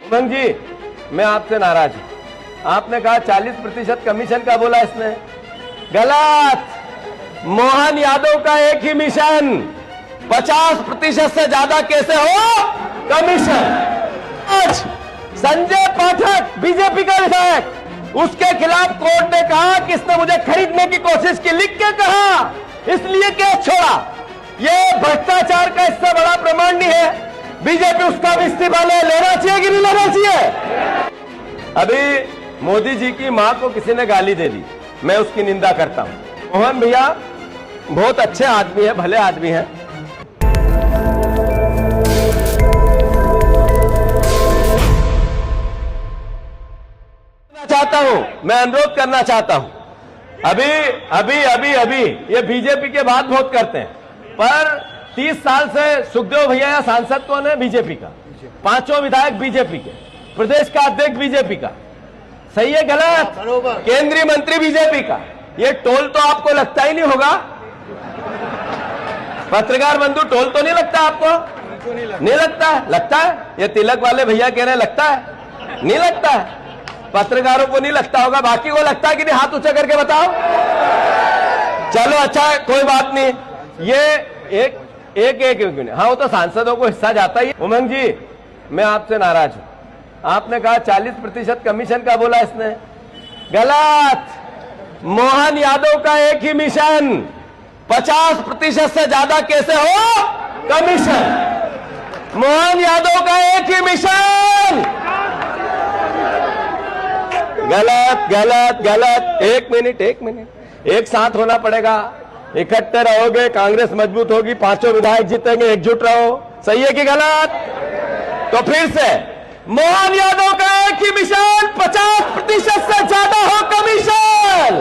उमंग जी, मैं आपसे नाराज हूं। आपने कहा 40% कमीशन का बोला इसने, गलत। मोहन यादव का एक ही मिशन, 50% से ज्यादा कैसे हो कमीशन। आज संजय पाठक बीजेपी का विधायक, उसके खिलाफ कोर्ट ने कहा कि इसने मुझे खरीदने की कोशिश की, लिख के कहा, इसलिए केस छोड़ा। यह भ्रष्टाचार का इससे बड़ा प्रमाण नहीं है। बीजेपी उसका भी इस्तीफा लेना चाहिए कि नहीं लेना चाहिए। अभी मोदी जी की मां को किसी ने गाली दे दी, मैं उसकी निंदा करता हूं। मोहन भैया बहुत अच्छे आदमी है, भले आदमी है। चाहता हूं, मैं अनुरोध करना चाहता हूं, अभी ये बीजेपी के बात बहुत करते हैं, पर 30 साल से सुखदेव भैया या सांसद कौन है बीजेपी का, 5 विधायक बीजेपी के, प्रदेश का अध्यक्ष बीजेपी का, सही है गलत, केंद्रीय मंत्री बीजेपी का। ये टोल तो आपको लगता ही नहीं होगा, पत्रकार बंधु, टोल तो नहीं लगता आपको? नहीं लगता है? लगता है? ये तिलक वाले भैया कह रहे हैं लगता है, नहीं लगता है। पत्रकारों को नहीं लगता होगा, बाकी को लगता है कि नहीं? हाथ ऊंचा करके बताओ। चलो अच्छा है, कोई बात नहीं। ये एक हाँ, वो तो सांसदों को हिस्सा जाता ही। उमंग जी, मैं आपसे नाराज हूं। आपने कहा 40% कमीशन का बोला इसने, गलत। मोहन यादव का एक ही मिशन, 50% से ज्यादा कैसे हो कमीशन। मोहन यादव का एक ही मिशन, गलत गलत गलत। एक मिनट, एक साथ होना पड़ेगा, इकट्ठे रहोगे, कांग्रेस मजबूत होगी, 5 विधायक जीतेंगे, एकजुट रहो। सही है कि गलत? तो फिर से मोहन यादव का एक ही मिशन, 50% से ज्यादा हो कमीशन।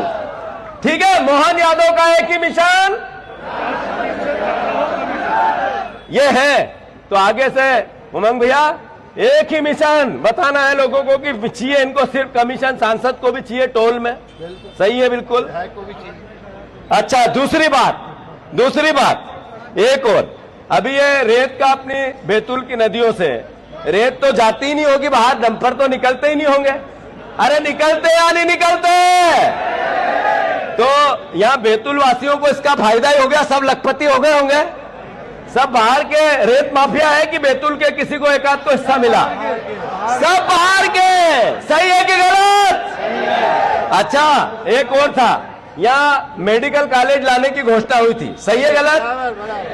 ठीक है, मोहन यादव का एक ही मिशन ये है। तो आगे से उमंग भैया एक ही मिशन बताना है लोगों को कि चाहिए इनको सिर्फ कमीशन, सांसद को भी चाहिए टोल में। सही है, बिल्कुल। अच्छा, दूसरी बात एक और, अभी ये रेत का अपनी बैतूल की नदियों से रेत तो जाती ही नहीं होगी बाहर, डंपर तो निकलते ही नहीं होंगे। अरे निकलते या नहीं निकलते? तो यहां बैतूल वासियों को इसका फायदा ही हो गया, सब लखपति हो गए होंगे। सब बाहर के रेत माफिया है कि बैतूल के किसी को एक आध तो हिस्सा मिला? सब बाहर के। सही है कि गलत? अच्छा, एक और था, यहाँ मेडिकल कॉलेज लाने की घोषणा हुई थी, सही है गलत?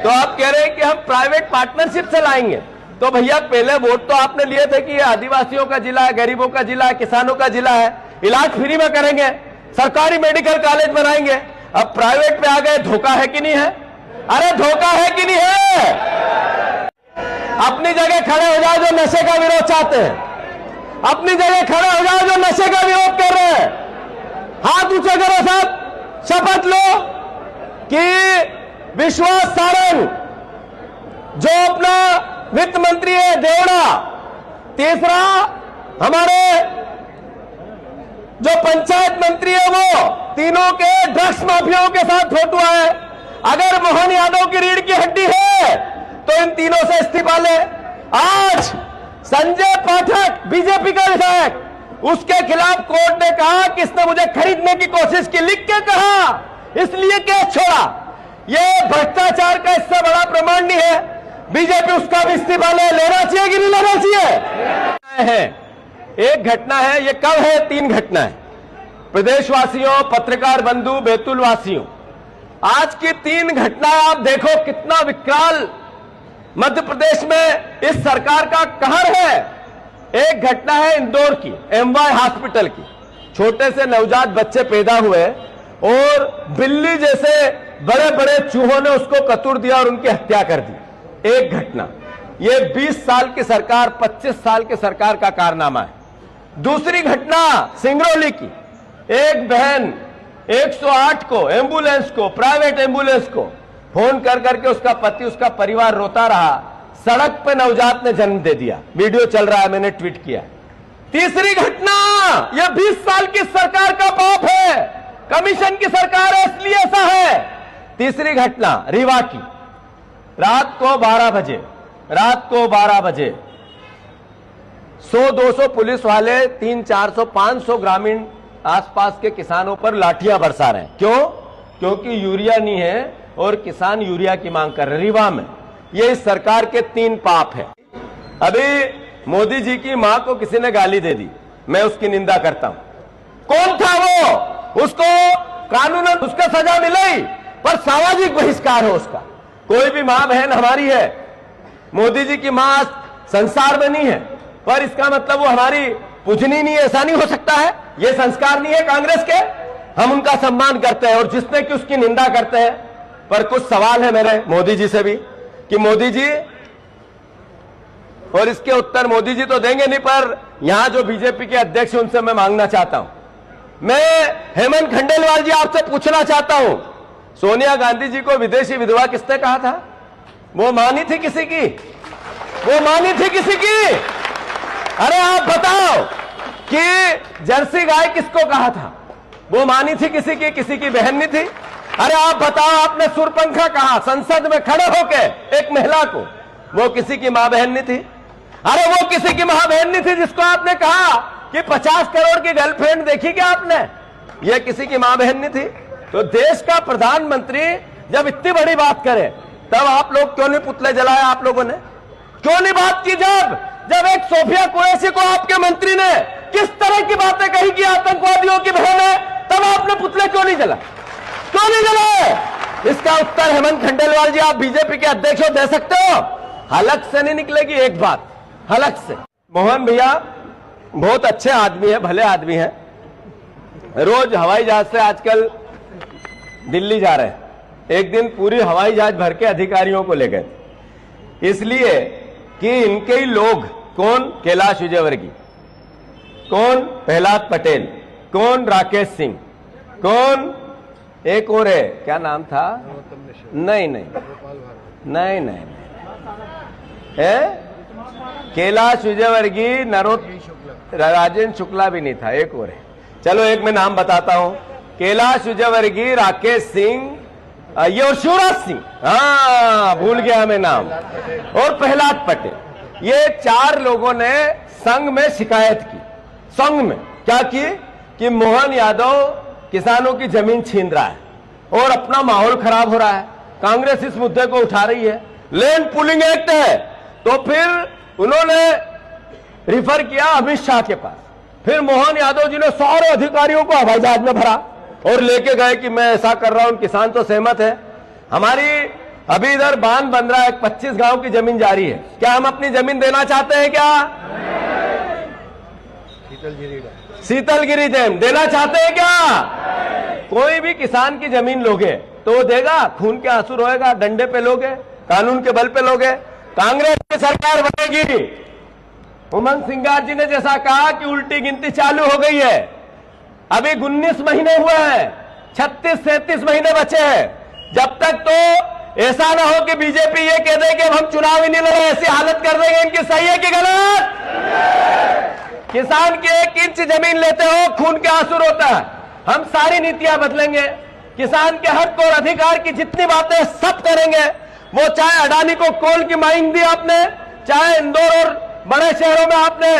तो आप कह रहे हैं कि हम प्राइवेट पार्टनरशिप से लाएंगे। तो भैया पहले वोट तो आपने लिए थे कि ये आदिवासियों का जिला है, गरीबों का जिला है, किसानों का जिला है, इलाज फ्री में करेंगे, सरकारी मेडिकल कॉलेज बनाएंगे। अब प्राइवेट पे आ गए, धोखा है कि नहीं है? अरे धोखा है कि नहीं है? अपनी जगह खड़े हो जाओ जो नशे का विरोध चाहते हैं, अपनी जगह खड़े हो जाओ जो नशे का विरोध कर रहे हैं। हाथ ऊंचे करो साहब, शपथ लो कि विश्वास सारंग जो अपना वित्त मंत्री है देवड़ा, तीसरा हमारे जो पंचायत मंत्री है वो, तीनों के ड्रग्स माफियाओं के साथ फोटो है। अगर मोहन यादव की रीढ़ की हड्डी है तो इन तीनों से इस्तीफा ले। आज संजय पाठक बीजेपी का विधायक, उसके खिलाफ कोर्ट ने कहा कि इसने मुझे खरीदने की कोशिश की, लिख के कहा, इसलिए केस छोड़ा। यह भ्रष्टाचार का इससे बड़ा प्रमाण नहीं है। बीजेपी उसका भी इस्तीफा लेना चाहिए कि नहीं लेना चाहिए? एक घटना है, ये कब है? 3 घटना है। प्रदेशवासियों, पत्रकार बंधु, बैतूल वासियों, आज की 3 घटनाएं आप देखो, कितना विकराल मध्य प्रदेश में इस सरकार का कहर है। एक घटना है इंदौर की, एमवाय हॉस्पिटल की, छोटे से नवजात बच्चे पैदा हुए और बिल्ली जैसे बड़े बड़े चूहों ने उसको कतूर दिया और उनकी हत्या कर दी। एक घटना, ये 20 साल की सरकार, 25 साल की सरकार का कारनामा है। दूसरी घटना सिंगरौली की, एक बहन 108 को, एम्बुलेंस को, प्राइवेट एम्बुलेंस को फोन कर करके उसका पति, उसका परिवार रोता रहा, सड़क पे नवजात ने जन्म दे दिया। वीडियो चल रहा है, मैंने ट्वीट किया। तीसरी घटना, यह 20 साल की सरकार का पाप है, कमीशन की सरकार है इसलिए ऐसा है। तीसरी घटना रीवा की, रात को 12 बजे 100-200 पुलिस वाले 300-400-500 ग्रामीण आसपास के किसानों पर लाठियां बरसा रहे हैं। क्यों? क्योंकि यूरिया नहीं है और किसान यूरिया की मांग कर रहे हैं रीवा में। ये इस सरकार के 3 पाप है। अभी मोदी जी की मां को किसी ने गाली दे दी, मैं उसकी निंदा करता हूं। कौन था वो? उसको कानूनन उसका सजा मिली, पर सामाजिक बहिष्कार हो उसका। कोई भी मां बहन हमारी है, मोदी जी की मां संसार में नहीं है, पर इसका मतलब वो हमारी पूजनी नहीं है, ऐसा नहीं हो सकता है। ये संस्कार नहीं है कांग्रेस के। हम उनका सम्मान करते हैं और जिसने कि उसकी निंदा करते हैं। पर कुछ सवाल है मेरे मोदी जी से भी कि मोदी जी, और इसके उत्तर मोदी जी तो देंगे नहीं, पर यहां जो बीजेपी के अध्यक्ष हैं उनसे मैं मांगना चाहता हूं। मैं हेमंत खंडेलवाल जी आपसे पूछना चाहता हूं, सोनिया गांधी जी को विदेशी विधवा किसने कहा था? वो मानी थी किसी की? वो मानी थी किसी की? अरे आप बताओ कि जर्सी गाय किसको कहा था? वो मानी थी किसी की? किसी की बहन नहीं थी। अरे आप बताओ, आपने सुरपंखा कहा संसद में खड़े होके एक महिला को, वो किसी की मां बहन नहीं थी। अरे वो किसी की मां बहन नहीं थी जिसको आपने कहा कि 50 करोड़ की गर्लफ्रेंड देखी क्या आपने? ये किसी की मां बहन नहीं थी। तो देश का प्रधानमंत्री जब इतनी बड़ी बात करे, तब आप लोग क्यों नहीं पुतले जलाए? आप लोगों ने क्यों नहीं बात की? जब एक सोफिया कुरैशी को आपके मंत्री ने किस तरह की बातें कही कि आतंकवादियों की बहन है, तब आपने पुतले क्यों नहीं जला? क्यों नहीं जलाए? इसका उत्तर हेमंत खंडेलवाल जी, आप बीजेपी के अध्यक्ष हो, दे सकते हो? हलक से नहीं निकलेगी एक बात, हलक से। मोहन भैया बहुत अच्छे आदमी है, भले आदमी है। रोज हवाई जहाज से आजकल दिल्ली जा रहे हैं। एक दिन पूरी हवाई जहाज भर के अधिकारियों को ले गए, इसलिए कि इनके ही लोग, कौन कैलाश विजयवर्गीय, कौन प्रहलाद पटेल, कौन राकेश सिंह, कौन एक और है, क्या नाम था? नहीं, है कैलाश विजयवर्गीय, राजेंद्र शुक्ला भी नहीं था, एक और है। चलो एक मैं नाम बताता हूं, कैलाश विजयवर्गीय, राकेश सिंह, ये और शिवराज सिंह, हाँ भूल गया मैं नाम, और प्रहलाद पटेल। ये 4 लोगों ने संघ में शिकायत की। संघ में क्या की कि मोहन यादव किसानों की जमीन छीन रहा है और अपना माहौल खराब हो रहा है। कांग्रेस इस मुद्दे को उठा रही है, लैंड पुलिंग एक्ट है। तो फिर उन्होंने रिफर किया अमित शाह के पास। फिर मोहन यादव जी ने सारे अधिकारियों को हवाई जहाज में भरा और लेके गए कि मैं ऐसा कर रहा हूं। किसान तो सहमत है। हमारी अभी इधर बांध बन रहा है, 25 गांव की जमीन जारी है। क्या हम अपनी जमीन देना चाहते हैं? क्या शीतलगिरी डैम देना चाहते हैं? क्या कोई भी किसान की जमीन लोगे तो वो देगा? खून के आंसू रोएगा, डंडे पे लोगे, कानून के बल पे लोगे। कांग्रेस की सरकार बनेगी। उमंग सिंगार जी ने जैसा कहा कि उल्टी गिनती चालू हो गई है। अभी 19 महीने हुए हैं, 36-37 महीने बचे हैं। जब तक तो ऐसा ना हो कि बीजेपी ये कह दे कि हम चुनाव ही नहीं लड़े, ऐसी हालत कर देंगे इनकी। सही है कि गलत? किसान की 1 इंच जमीन लेते हो, खून के आंसू रोता है। हम सारी नीतियां बदलेंगे, किसान के हक और अधिकार की जितनी बातें सब करेंगे। वो चाहे अडानी को कोल की माइनिंग दी आपने, चाहे इंदौर और बड़े शहरों में आपने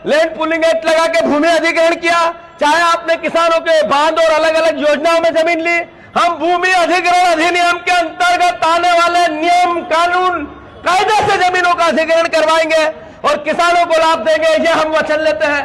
लैंड पुलिंग एक्ट लगा के भूमि अधिग्रहण किया, चाहे आपने किसानों के बांध और अलग अलग योजनाओं में जमीन ली। हम भूमि अधिग्रहण अधिनियम के अंतर्गत आने वाले नियम, कानून, कायदे से जमीनों का अधिग्रहण करवाएंगे और किसानों को लाभ देंगे। ये हम वचन लेते हैं।